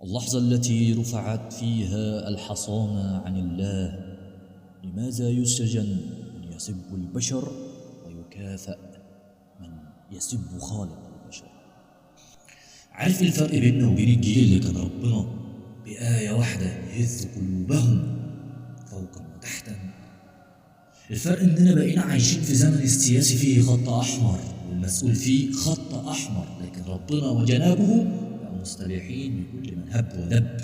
اللحظة التي رفعت فيها الحصانة عن الله. لماذا يسجن من يسب البشر ويكافأ من يسب خالق البشر؟ عارف الفرق بيننا وبين الجيل اللي كان ربنا بآية واحدة يهز قلوبهم فوقا وتحتا؟ الفرق اننا بقينا عايشين في زمن السياسي فيه خط احمر والمسؤول فيه خط احمر، لكن ربنا وجنابه بقوا مستبيحين لكل من هب ودب.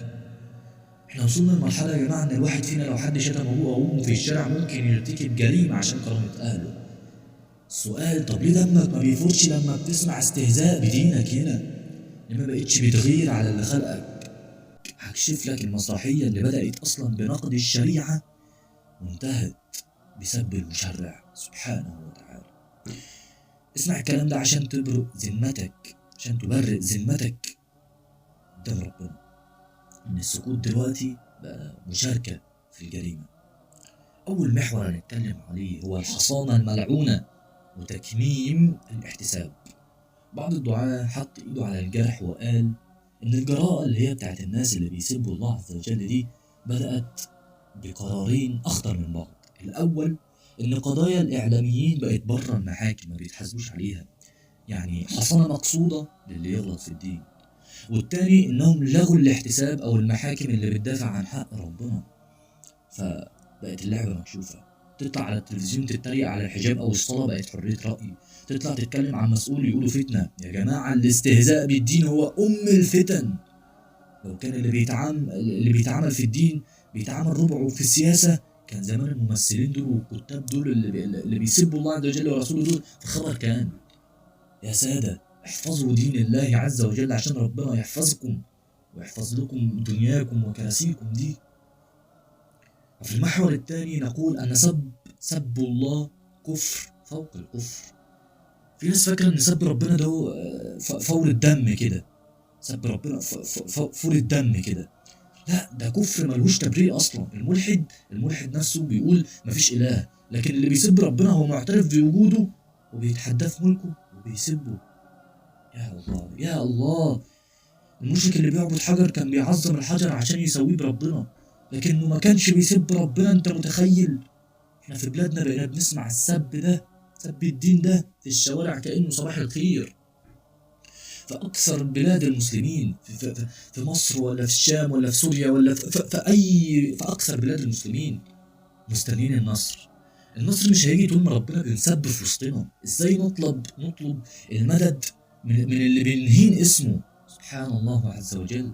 احنا وصلنا لمرحله يا جماعه ان الواحد فينا لو حد شتم ابوه او امه في الشارع ممكن يرتكب جريمه عشان كرامه اهله. السؤال، طب ليه دمك ما بيفورش لما بتسمع استهزاء بدينك هنا؟ ليه ما بقتش بتغير على اللي خلقك؟ هكشف لك المسرحيه اللي بدات اصلا بنقد الشريعه وانتهت بسب المشرع سبحانه وتعالى. اسمع الكلام ده عشان تبرئ ذمتك، عشان تبرئ ذمتك قدام ربنا، ان السكوت دلوقتي بقى مشاركة في الجريمة. اول محور هنتكلم عليه هو الحصانة الملعونة وتكميم الاحتساب. بعض الدعاة حط ايده على الجرح وقال ان الجراءة اللي هي بتاعت الناس اللي بيسبوا الله عز وجل دي بدأت بقرارين اخطر من بعض. الاول ان قضايا الاعلاميين بقت بره المحاكم ما بيتحاسبوش عليها، يعني حصانه مقصوده للي يغلط في الدين. والتاني انهم لغوا الاحتساب او المحاكم اللي بتدافع عن حق ربنا، فبقت اللعبه مكشوفه. تطلع على التلفزيون تتريق على الحجاب او الصلاه بقت حريه راي، تطلع تتكلم عن مسؤول يقولوا فتنه. يا جماعه الاستهزاء بالدين هو الفتن. لو كان اللي بيتعامل في الدين بيتعامل ربعه في السياسه، كان زمان الممثلين دول والكتاب دول اللي بيسبوا الله عز وجل ورسوله دول في خبر كان. يا سادة، احفظوا دين الله عز وجل عشان ربنا يحفظكم ويحفظ لكم دنياكم وكراسيكم دي. وفي المحور الثاني نقول أن سب الله كفر فوق الكفر. في ناس فاكرة أن سب ربنا ده فور الدم كده، سب ربنا فور الدم كده. لا، ده كفر ملهوش تبرير اصلا. الملحد نفسه بيقول مفيش اله، لكن اللي بيسب ربنا هو معترف بوجوده وبيتحداه في ملكه وبيسبه. يا الله يا الله، المشرك اللي بيعبد حجر كان بيعظم الحجر عشان يسويه بربنا، لكنه ما كانش بيسب ربنا. انت متخيل؟ احنا في بلادنا بقينا بنسمع السب ده، سب الدين ده في الشوارع كأنه صباح الخير. فأكثر بلاد المسلمين في مصر ولا في الشام ولا في سوريا ولا في أكثر بلاد المسلمين مستنيين النصر. النصر مش هيجي طول ما ربنا بنسب في وسطنا. ازاي نطلب المدد من اللي بنهين اسمه؟ سبحان الله عز وجل.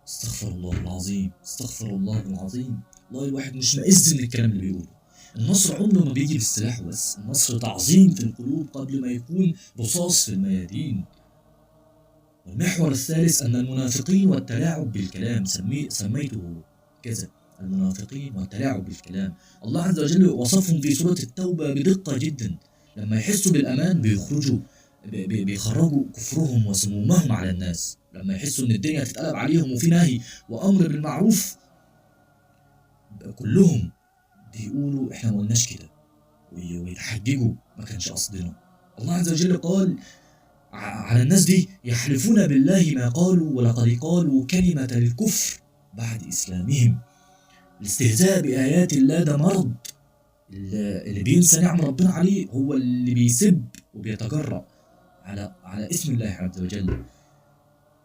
استغفر الله العظيم، استغفر الله العظيم. والله الواحد مش مئز من الكلام اللي بيقوله. النصر عمره ما بيجي بالسلاح بس، النصر تعظيم في القلوب قبل ما يكون رصاص في الميادين. والمحور الثالث أن المنافقين والتلاعب بالكلام، سميته كذا، المنافقين والتلاعب بالكلام. الله عز وجل وصفهم في سورة التوبة بدقة جدا. لما يحسوا بالأمان بيخرجوا كفرهم وسمومهم على الناس. لما يحسوا ان الدنيا تتقلب عليهم وفي نهي وأمر بالمعروف كلهم بيقولوا احنا ما قلناش كده ويتحججوا ما كانش قصدنا. الله عز وجل قال على الناس دي يحلفون بالله ما قالوا ولقد قالوا كلمة الكفر بعد إسلامهم. الاستهزاء بآيات الله ده مرض. اللي بينسى نعم ربنا عليه هو اللي بيسب وبيتجرأ على اسم الله عز وجل.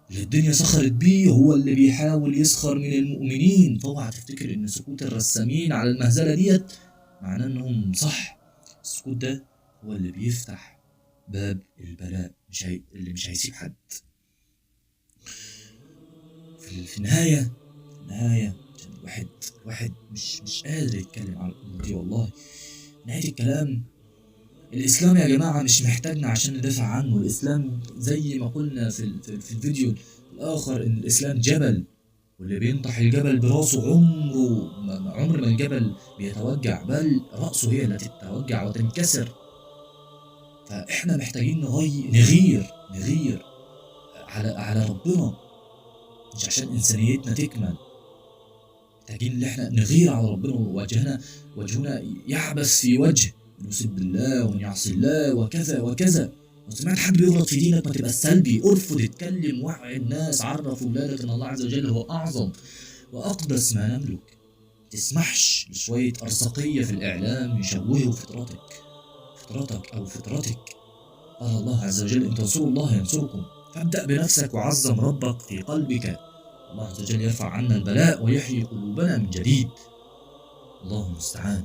اللي الدنيا سخرت بيه هو اللي بيحاول يسخر من المؤمنين. فاوعى تفتكر ان سكوت الرسامين على المهزلة ديت معناه انهم صح. السكوت ده هو اللي بيفتح باب البلاء، اللي مش هيسيب حد. في النهاية عشان الواحد مش قادر يتكلم على الأمور دي والله. نهاية الكلام، الإسلام يا جماعة مش محتاجنا عشان ندافع عنه. الإسلام زي ما قلنا في الفيديو الآخر إن الإسلام جبل، واللي بينطح الجبل براسه عمر ما الجبل بيتوجع، بل رأسه هي اللي تتوجع وتنكسر. فإحنا محتاجين نغير على ربنا، مش عشان إنسانيتنا تكمل. محتاجين إن إحنا نغير على ربنا وجهنا يعبس في وجه، نسب الله ونعصي الله وكذا وكذا. لو سمعت حد بيغلط في دينك ما تبقى سلبي، ارفض، اتكلم، وعي الناس، عرف ولادك ان الله عز وجل هو اعظم واقدس ما نملك. تسمحش لشوية أرزقية في الإعلام يشوهوا فطرتك أو فطرتك. قال الله عز وجل إن تنصروا الله ينصركم، فابدأ بنفسك وعظم ربك في قلبك. الله عز وجل يرفع عنا البلاء ويحيي قلوبنا من جديد. الله المستعان.